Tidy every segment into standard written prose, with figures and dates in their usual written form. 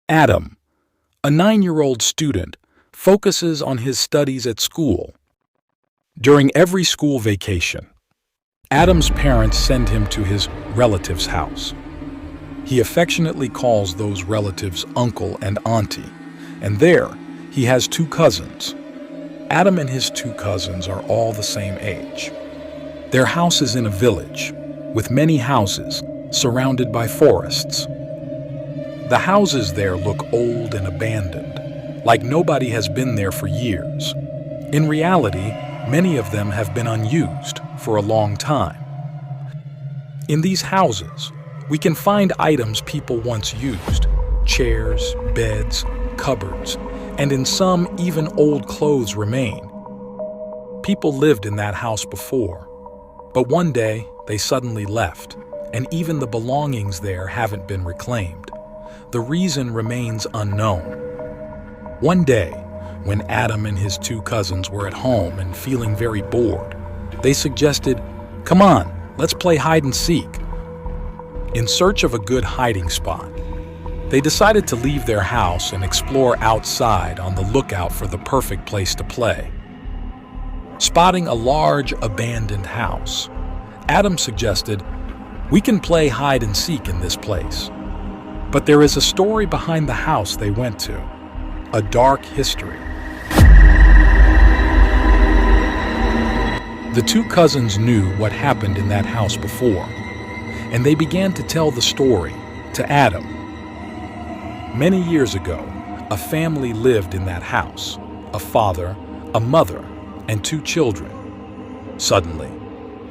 Adam, a 9-year-old student, focuses on his studies at school. During every school vacation, Adam's parents send him to his relative's house. He affectionately calls those relatives uncle and auntie, and there he has 2 cousins. Adam and his 2 cousins are all the same age. Their house is in a village, with many houses surrounded by forests. The houses there look old and abandoned, like nobody has been there for years. In reality, many of them have been unused for a long time. In these houses, we can find items people once used: chairs, beds, cupboards, and in some, even old clothes remain. People lived in that house before, but one day they suddenly left, and even the belongings there haven't been reclaimed. The reason remains unknown. One day, when Adam and his 2 cousins were at home and feeling very bored, they suggested, "Come on, let's play hide and seek." In search of a good hiding spot, they decided to leave their house and explore outside on the lookout for the perfect place to play. Spotting a large, abandoned house, Adam suggested, "We can play hide and seek in this place." But there is a story behind the house they went to, a dark history. The 2 cousins knew what happened in that house before, and they began to tell the story to Adam. Many years ago, a family lived in that house, a father, a mother, and 2 children. Suddenly,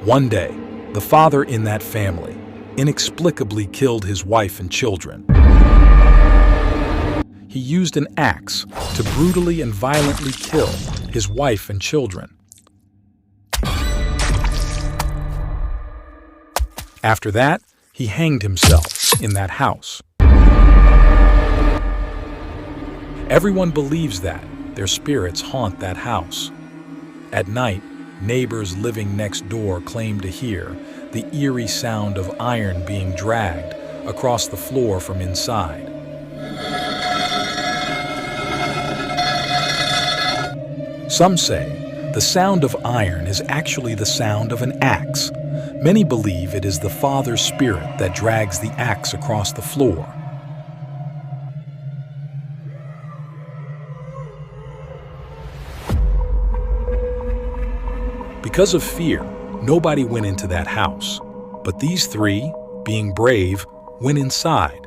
one day, the father in that family inexplicably killed his wife and children. He used an axe to brutally and violently kill his wife and children. After that, he hanged himself in that house. Everyone believes that their spirits haunt that house. At night, neighbors living next door claim to hear the eerie sound of iron being dragged across the floor from inside. Some say the sound of iron is actually the sound of an axe. Many believe it is the father's spirit that drags the axe across the floor. Because of fear, nobody went into that house, but these 3, being brave, went inside.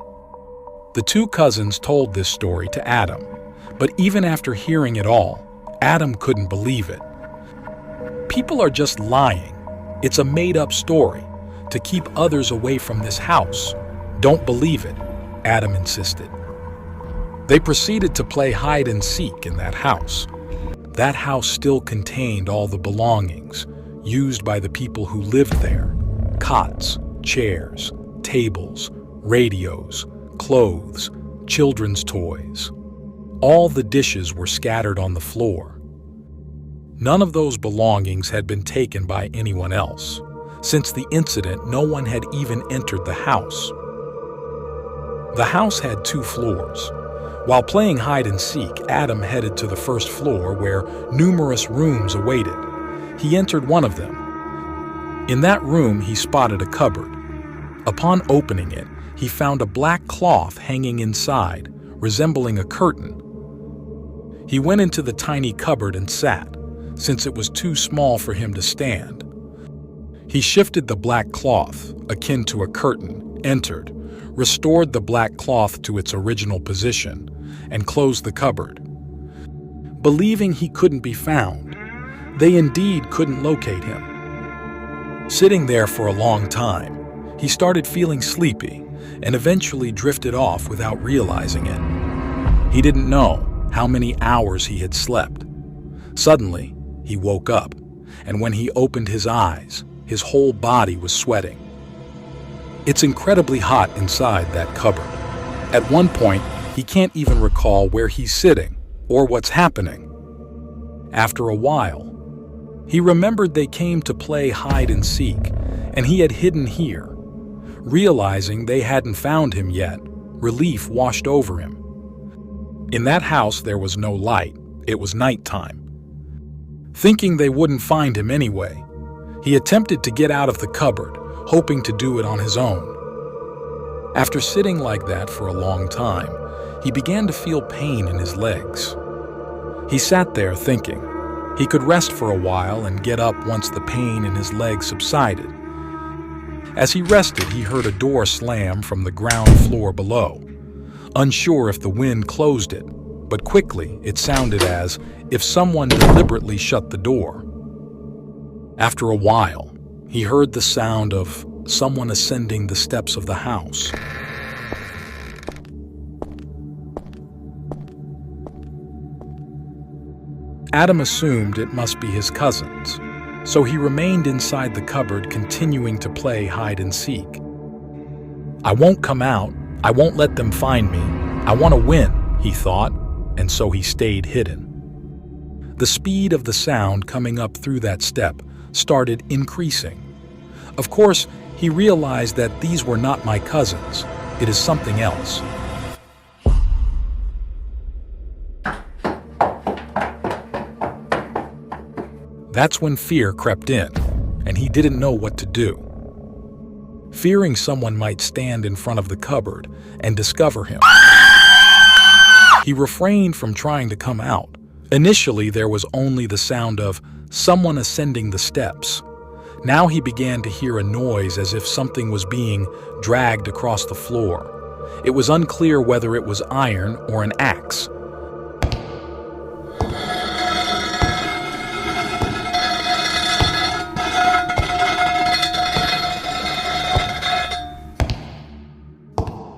The 2 cousins told this story to Adam, but even after hearing it all, Adam couldn't believe it. People are just lying. It's a made-up story to keep others away from this house. Don't believe it, Adam insisted. They proceeded to play hide and seek in that house. That house still contained all the belongings used by the people who lived there: cots, chairs, tables, radios, clothes, children's toys. All the dishes were scattered on the floor. None of those belongings had been taken by anyone else. Since the incident, no one had even entered the house. The house had 2 floors. While playing hide and seek, Adam headed to the first floor where numerous rooms awaited. He entered one of them. In that room, he spotted a cupboard. Upon opening it, he found a black cloth hanging inside, resembling a curtain. He went into the tiny cupboard and sat, since it was too small for him to stand. He shifted the black cloth, akin to a curtain, entered, restored the black cloth to its original position, and closed the cupboard. Believing he couldn't be found, they indeed couldn't locate him. Sitting there for a long time, he started feeling sleepy and eventually drifted off without realizing it. He didn't know how many hours he had slept. Suddenly, he woke up, and when he opened his eyes, his whole body was sweating. It's incredibly hot inside that cupboard. At one point, he can't even recall where he's sitting or what's happening. After a while, he remembered they came to play hide and seek, and he had hidden here. Realizing they hadn't found him yet, relief washed over him. In that house, there was no light. It was nighttime. Thinking they wouldn't find him anyway, he attempted to get out of the cupboard, hoping to do it on his own. After sitting like that for a long time, he began to feel pain in his legs. He sat there thinking he could rest for a while and get up once the pain in his legs subsided. As he rested, he heard a door slam from the ground floor below. Unsure if the wind closed it, but quickly it sounded as if someone deliberately shut the door. After a while, he heard the sound of someone ascending the steps of the house. Adam assumed it must be his cousins, so he remained inside the cupboard, continuing to play hide and seek. "I won't come out. I won't let them find me. I want to win," he thought, and so he stayed hidden. The speed of the sound coming up through that step started increasing. Of course, he realized that these were not my cousins. It is something else. That's when fear crept in, and he didn't know what to do. Fearing someone might stand in front of the cupboard and discover him, he refrained from trying to come out. Initially, there was only the sound of someone ascending the steps. Now he began to hear a noise as if something was being dragged across the floor. It was unclear whether it was iron or an axe.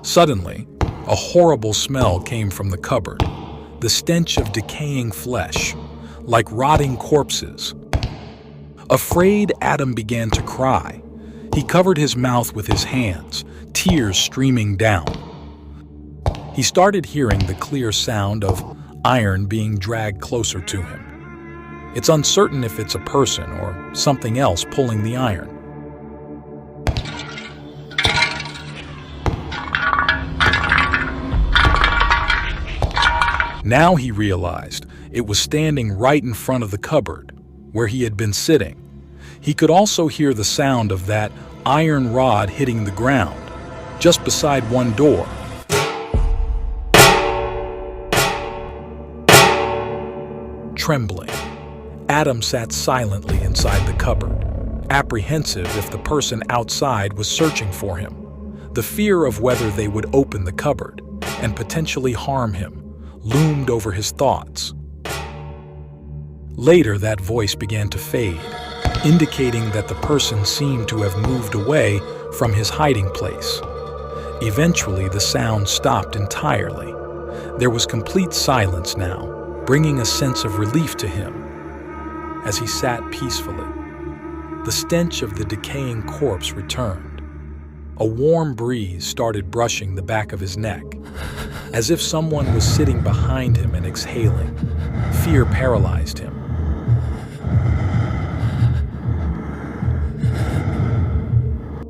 Suddenly, a horrible smell came from the cupboard, the stench of decaying flesh, like rotting corpses. Afraid, Adam began to cry. He covered his mouth with his hands, tears streaming down. He started hearing the clear sound of iron being dragged closer to him. It's uncertain if it's a person or something else pulling the iron. Now he realized it was standing right in front of the cupboard, where he had been sitting. He could also hear the sound of that iron rod hitting the ground, just beside one door. Trembling, Adam sat silently inside the cupboard, apprehensive if the person outside was searching for him. The fear of whether they would open the cupboard and potentially harm him loomed over his thoughts. Later, that voice began to fade, indicating that the person seemed to have moved away from his hiding place. Eventually, the sound stopped entirely. There was complete silence now, bringing a sense of relief to him as he sat peacefully. The stench of the decaying corpse returned. A warm breeze started brushing the back of his neck, as if someone was sitting behind him and exhaling. Fear paralyzed him.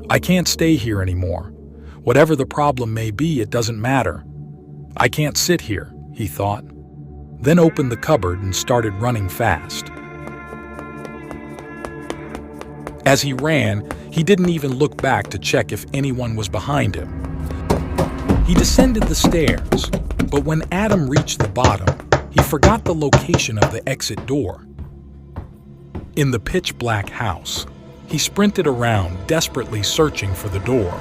"I can't stay here anymore. Whatever the problem may be, it doesn't matter. I can't sit here," he thought, then opened the cupboard and started running fast. As he ran, he didn't even look back to check if anyone was behind him. He descended the stairs, but when Adam reached the bottom, he forgot the location of the exit door. In the pitch-black house, he sprinted around, desperately searching for the door.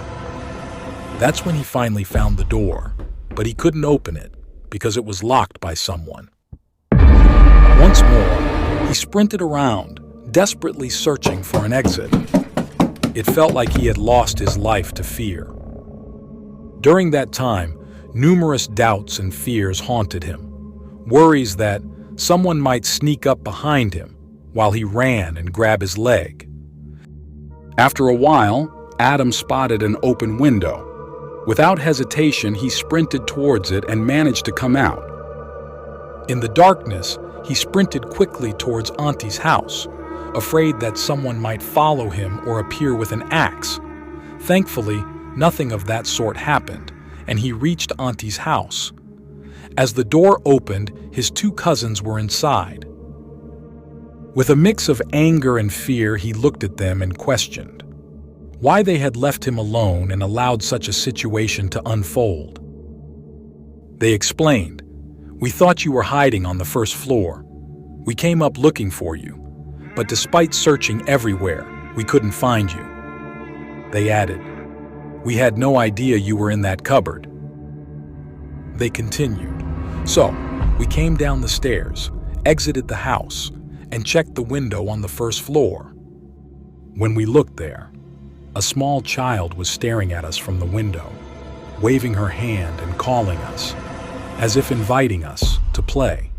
That's when he finally found the door, but he couldn't open it because it was locked by someone. Once more, he sprinted around, desperately searching for an exit. It felt like he had lost his life to fear. During that time, numerous doubts and fears haunted him, worries that someone might sneak up behind him while he ran and grab his leg. After a while, Adam spotted an open window. Without hesitation, he sprinted towards it and managed to come out. In the darkness, he sprinted quickly towards Auntie's house, afraid that someone might follow him or appear with an axe. Thankfully, nothing of that sort happened, and he reached Auntie's house. As the door opened, his two cousins were inside. With a mix of anger and fear, he looked at them and questioned why they had left him alone and allowed such a situation to unfold. They explained, "We thought you were hiding on the first floor. We came up looking for you, but despite searching everywhere, we couldn't find you." They added, "We had no idea you were in that cupboard." They continued, "So, we came down the stairs, exited the house, and checked the window on the first floor. When we looked there, a small child was staring at us from the window, waving her hand and calling us, as if inviting us to play.